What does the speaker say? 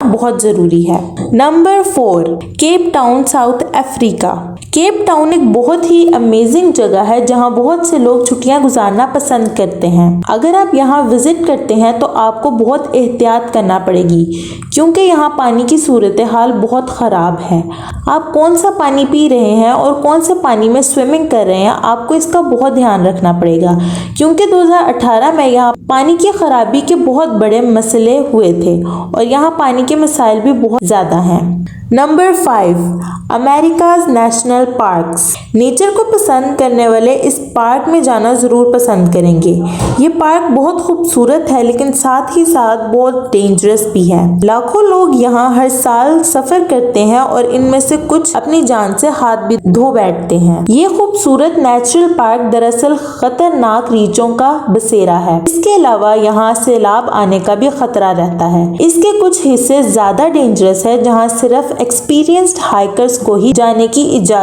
बहुत जरूरी है। Number 4, Cape Town, south Africa. Cape Town एक बहुत ही अमेजिंग जगह है जहां बहुत से लोग छुट्टियां गुजारना पसंद करते हैं। अगर आप यहां विजिट करते हैं तो आपको बहुत एहतियात करना पड़ेगी क्योंकि यहां पानी की सूरत हाल बहुत ख़राब है। आप कौन सा पानी पी रहे हैं और कौन से पानी में स्विमिंग कर रहे हैं, आपको इसका बहुत ध्यान रखना पड़ेगा क्योंकि 2018 में यहाँ पानी की खराबी के बहुत बड़े मसले हुए थे और यहाँ पानी के मसाइल भी बहुत ज़्यादा हैं। Number 5, America's national parks. Nature को पसंद करने वाले इस पार्क में जाना ज़रूर पसंद करेंगे। ये पार्क बहुत खूबसूरत है लेकिन साथ ही साथ बहुत डेंजरस भी है। लाखों लोग यहाँ हर साल सफ़र करते हैं और इनमें से कुछ अपनी जान से हाथ भी धो बैठते हैं। ये खूबसूरत नेचुरल पार्क दरअसल खतरनाक रीछों का बसेरा है। इसके अलावा यहाँ सैलाब आने का भी खतरा रहता है। इसके कुछ हिस्से ज़्यादा डेंजरस है जहाँ सिर्फ एक्सपीरियंस्ड हाइकर्स को ही जाने की इजाज़त